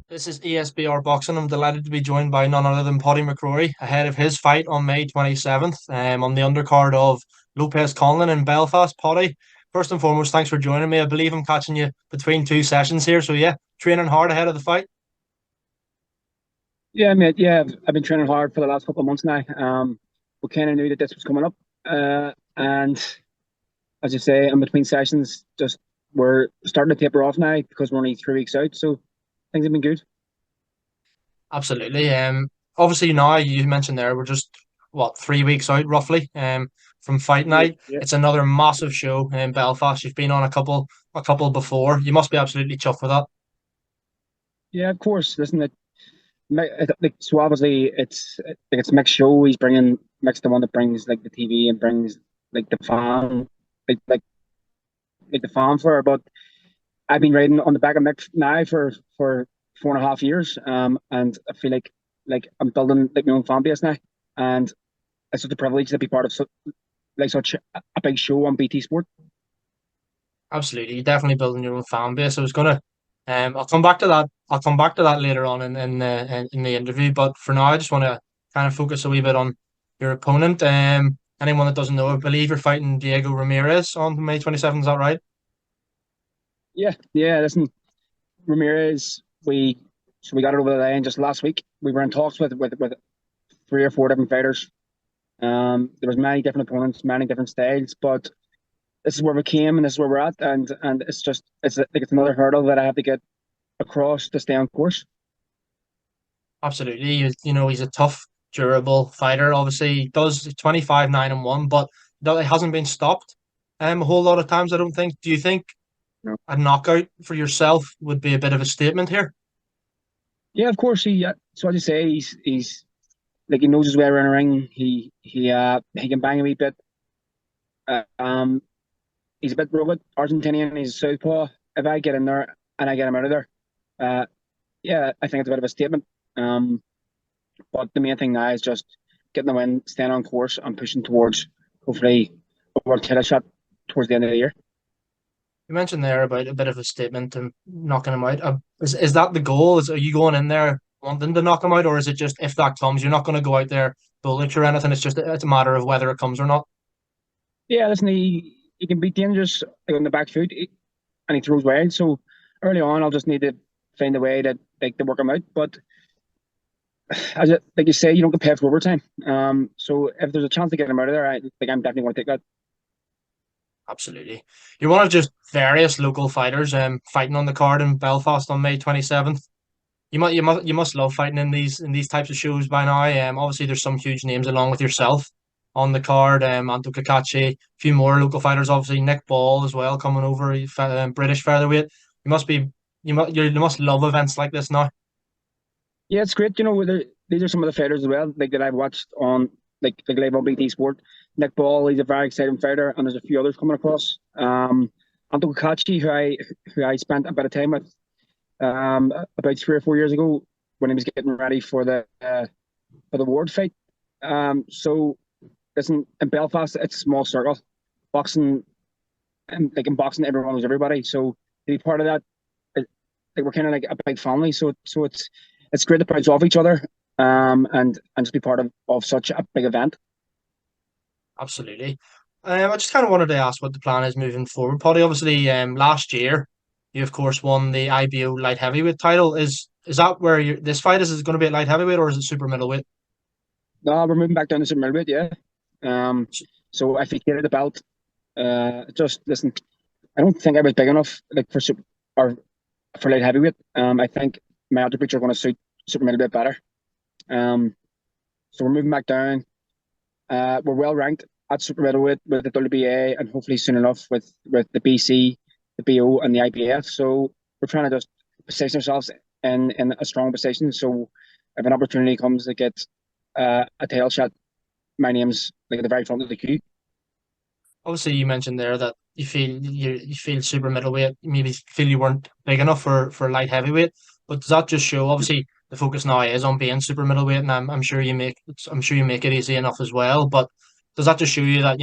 This is ESBR Boxing. I'm delighted to be joined by none other than Pody McCrory ahead of his fight on May 27th on the undercard of Lopez Conlon in Belfast. Poddy, first and foremost, thanks for joining me. I believe I'm catching you between two sessions here. So, yeah, training hard ahead of the fight. Yeah, mate. Yeah, I've been training hard for the last couple of months now. We kind of knew that this was coming up, and as you say, in between sessions, just we're starting to taper off now because we're only 3 weeks out. So things have been good. Absolutely. Obviously, now you mentioned there we're just, what, 3 weeks out roughly from fight Yeah, night. yeah, It's another massive show in Belfast. You've been on a couple before. You must be absolutely chuffed with that. yeah. Of course, listen, like so obviously it's a mixed show. He's bringing mixed the one that brings like the TV and brings like the fan, like like like the fanfare. But I've been riding on the back of mixed now for 4.5 years, and I feel like I'm building like my own fan base now, and it's such a privilege to be part of such a big show on BT Sport. Absolutely, you're definitely building your own fan base. I was gonna, I'll come back to that. I'll come back to that later on in the interview. But for now, I just want to kind of focus a wee bit on your opponent. Anyone that doesn't know, I believe you're fighting Diego Ramirez on May 27th. Is that right? Yeah, yeah. Listen, Ramirez, we got it over the line just last week. We were in talks with 3 or 4 different fighters. There was many different opponents, many different styles, but this is where we came and this is where we're at, and it's another hurdle that I have to get across to stay on course. Absolutely. You know, he's a tough, durable fighter. Obviously, he does 25, 9-1, but it hasn't been stopped a whole lot of times, I don't think. Do you think You know? a knockout for yourself would be a bit of a statement here? Yeah, of course. So as you say, he's like he knows his way around a ring. He can bang a wee bit. Um, he's a bit rugged, Argentinian. He's a southpaw. If I get in there and I get him out of there, uh, yeah, I think it's a bit of a statement. Um, but the main thing now is just getting the win, staying on course, and pushing towards hopefully a world title shot towards the end of the year. You mentioned there about a bit of a statement and knocking him out. Is that the goal? Are you going in there wanting to knock him out, or is it just if that comes, you're not going to go out there bullish or anything? It's a matter of whether it comes or not. Yeah, listen, he can be dangerous like, on the back foot, and he throws wild. So early on, I'll just need to find a way to work him out. But like you say, you don't get paid for overtime. So if there's a chance to get him out of there, I'm definitely going to take that. Absolutely. You're one of just various local fighters fighting on the card in Belfast on May 27th. You must love fighting in these types of shows by now. Obviously there's some huge names along with yourself on the card. Anto Kakachi, a few more local fighters, obviously Nick Ball as well coming over, British featherweight. You must be you must love events like this now. Yeah, it's great. These are some of the fighters as well, like that I've watched on like live on BT Sport. Nick Ball, he's a very exciting fighter, and there's a few others coming across. Anto Kakachi, who I spent a bit of time with, about 3 or 4 years ago when he was getting ready for the Ward fight. So listen, in Belfast, it's a small circle. Boxing, and like in boxing, everyone knows everybody. So to be part of that, like we're kind of like a big family. So it's great to bounce off each other, and just be part of such a big event. Absolutely. I just kind of wanted to ask what the plan is moving forward. Potty, obviously, last year you of course won the IBO light heavyweight title. Is that where this fight is? Is it going to be at light heavyweight or is it super middleweight? No, we're moving back down to super middleweight, yeah. Um, so I vacated the belt. Just listen, I don't think I was big enough like for super or for light heavyweight. I think my attributes are going to suit super middleweight better. Um, so we're moving back down. We're well ranked at super middleweight with the WBA and hopefully soon enough with the BC, the BO, and the IBF. So we're trying to just position ourselves in a strong position. So if an opportunity comes to get a tail shot, my name's like at the very front of the queue. Obviously, you mentioned there that you feel super middleweight. You maybe feel you weren't big enough for light heavyweight. But does that just show? Obviously, the focus now is on being super middleweight, and I'm sure you make it easy enough as well. But does that just show you that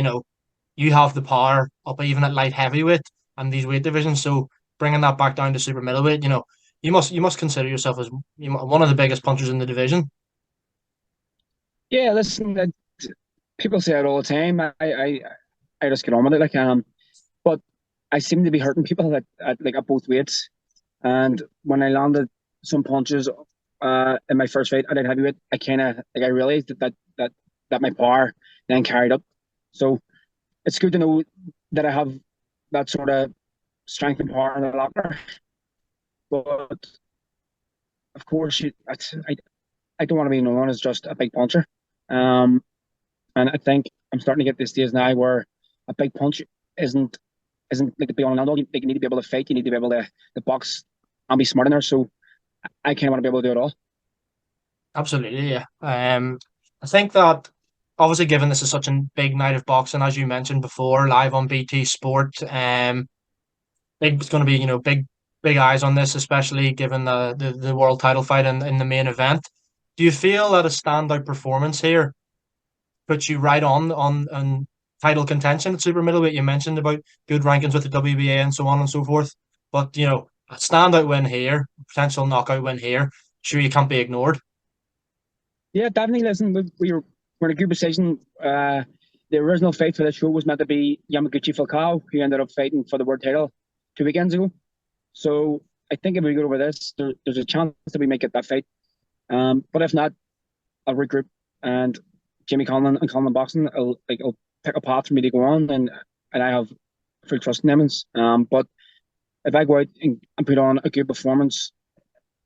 you have the power up even at light heavyweight and these weight divisions? So bringing that back down to super middleweight, you must consider yourself as one of the biggest punchers in the division. Yeah, listen, people say it all the time. I just get on with it. But I seem to be hurting people at both weights. And when I landed some punches in my first fight at light heavyweight, I kind of I realized that my power then carried up. So it's good to know that I have that sort of strength and power in the locker. But of course, I don't want to be known as just a big puncher. Um, and I think I'm starting to get this stage now where a big punch isn't isn't like the be all and end all. You need to be able to fight. You need to be able to box and be smart in there. So I kind of want to be able to do it all. Absolutely, yeah. I think that obviously, given this is such a big night of boxing, as you mentioned before, live on BT Sport, it's going to be big eyes on this, especially given the world title fight in the main event. Do you feel that a standout performance here puts you right on title contention at super middleweight? You mentioned about good rankings with the WBA and so on and so forth, but a standout win here, potential knockout win here, sure you can't be ignored. Yeah, definitely. Listen, we're in a good position. The original fight for the show was meant to be Yamaguchi Falcao, who ended up fighting for the world title 2 weekends ago. So I think if we go over this, there's a chance that we might get that fight. But if not, I'll regroup and Jimmy Conlon and Conlon Boxing, I'll pick a path for me to go on, and I have full trust in them. But if I go out and put on a good performance,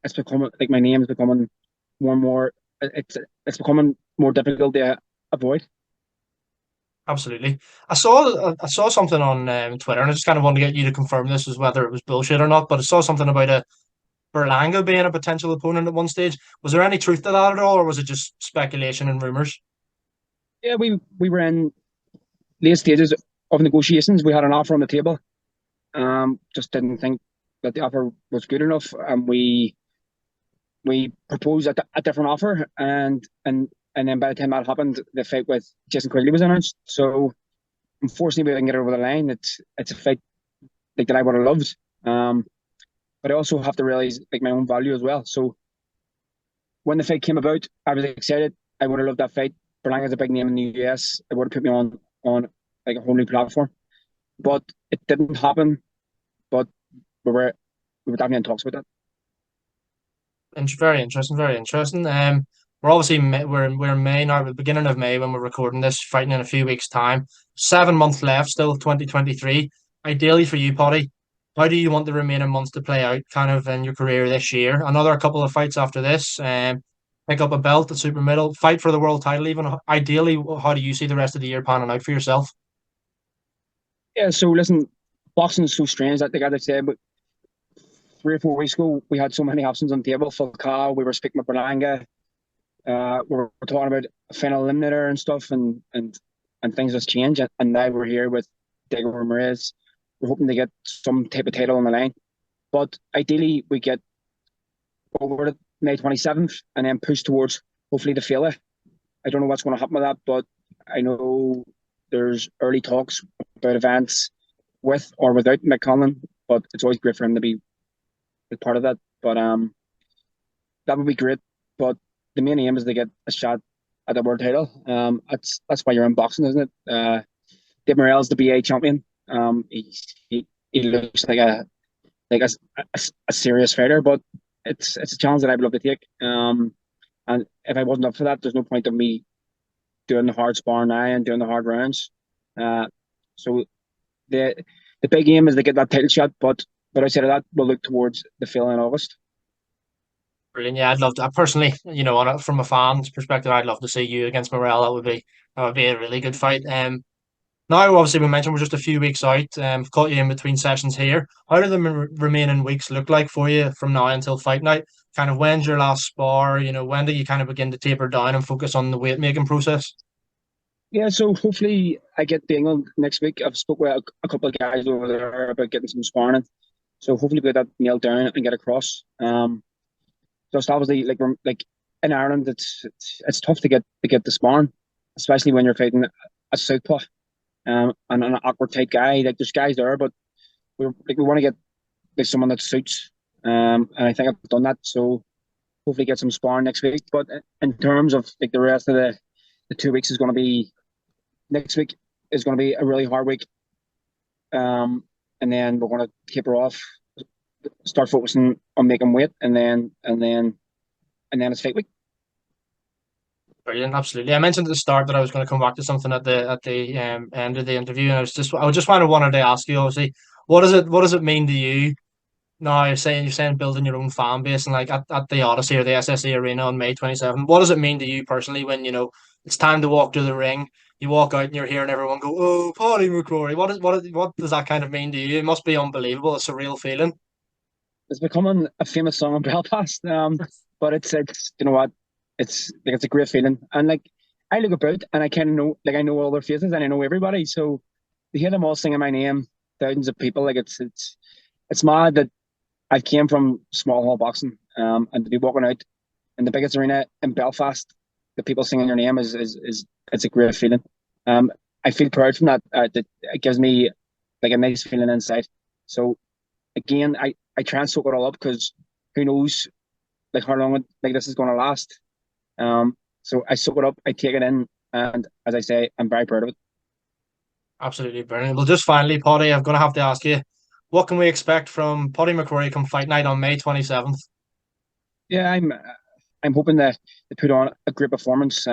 it's becoming like my name is becoming more and more. It's becoming more difficult to avoid. Absolutely. I saw something on Twitter, and I just kind of wanted to get you to confirm this as whether it was bullshit or not. But I saw something about a Berlanga being a potential opponent at one stage. Was there any truth to that at all, or was it just speculation and rumors? Yeah, we were in late stages of negotiations. We had an offer on the table. Just didn't think that the offer was good enough, and we proposed a different offer, and then by the time that happened, the fight with Jason Quigley was announced. So unfortunately, we didn't get it over the line. It's a fight like that I would have loved. But I also have to realize like my own value as well. So when the fight came about, I was excited. I would have loved that fight. Berlanga's a big name in the US. It would have put me on like a whole new platform. But it didn't happen. But we were we were definitely in talks about that. Very interesting, very interesting. We're obviously we're in May now, the beginning of May when we're recording this, fighting in a few weeks' time. 7 months left, still 2023. Ideally for you, Potty, how do you want the remaining months to play out, kind of in your career this year? Another couple of fights after this. Pick up a belt at super middle, fight for the world title. Even ideally, how do you see the rest of the year panning out for yourself? Yeah. So listen, boxing is so strange. Like I said, but 3 or 4 weeks ago, we had so many options on the table. Falcao, we were speaking with Berlanga. We're talking about a final eliminator and stuff, and things just change. And now we're here with Diego Ramirez. We're hoping to get some type of title on the line. But ideally, we get over to May 27th and then push towards hopefully the Fela. I don't know what's going to happen with that, but I know there's early talks about events with or without Mick Conlon, but it's always great for him to be part of that. But that would be great. But the main aim is to get a shot at the world title. That's why you're in boxing, isn't it? Dave Morrell's the BA champion. He looks like a serious fighter, but it's a challenge that I'd love to take. And if I wasn't up for that, there's no point of me doing the hard sparring now and doing the hard rounds. Uh, so the the big aim is to get that title shot, but outside of that, we'll look towards the fill in August. Brilliant. Yeah, I'd love to. I personally, from a fan's perspective, I'd love to see you against Morel. That would be a really good fight. Now, obviously, we mentioned we're just a few weeks out. Caught you in between sessions here. How do the remaining weeks look like for you from now until fight night? Kind of when's your last spar? When do you kind of begin to taper down and focus on the weight making process? Yeah, so hopefully I get to England next week. I've spoke with a couple of guys over there about getting some sparring. So hopefully we get that nailed down and get across. Just obviously like in Ireland, it's tough to get the sparring, especially when you're fighting a southpaw and an awkward type guy. Like there's guys there, but we want to get like someone that suits And I think I've done that. So hopefully get some sparring next week. But in terms of like the rest of the 2 weeks is going to be next week is going to be a really hard week. And then we're going to taper off, start focusing on making weight, and then it's fight week. Brilliant, absolutely. I mentioned at the start that I was going to come back to something at the end of the interview, and I just wanted to ask you, obviously, what does it mean to you? No, you're saying building your own fan base and like at the Odyssey or the SSE Arena on May 27th. What does it mean to you personally when you know it's time to walk to the ring? You walk out and you're hearing everyone go, "Oh, Pody McCrory." What does that kind of mean to you? It must be unbelievable. It's a surreal feeling. It's becoming a famous song in Belfast. But it's you know what, it's a great feeling, and like I look about and I kind of know like I know all their faces and I know everybody. So to hear them all singing my name, thousands of people, like it's mad that I came from small hall boxing, and to be walking out in the biggest arena in Belfast, the people singing your name is it's a great feeling. I feel proud from that. That it gives me like a nice feeling inside. So again, I try and soak it all up because who knows like how long like this is going to last. So I soak it up, I take it in, and as I say, I'm very proud of it. Absolutely brilliant. Well, just finally, Poddy, I'm going to have to ask you, what can we expect from Poddy McCrory come fight night on May 27th? Yeah, I'm hoping that they put on a great performance.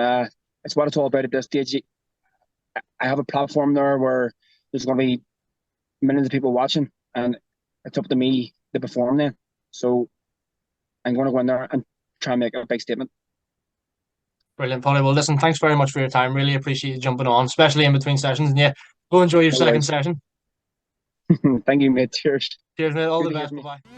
It's what it's all about at this stage. I have a platform there where there's going to be millions of people watching, and it's up to me to perform then. So I'm going to go in there and try and make a big statement. Brilliant, Polly. Well, listen, thanks very much for your time. Really appreciate you jumping on, especially in between sessions. And yeah, go enjoy your No second worries. session. Thank you, mate. Cheers. Cheers, mate. All Good the to hear best. from Bye you. bye.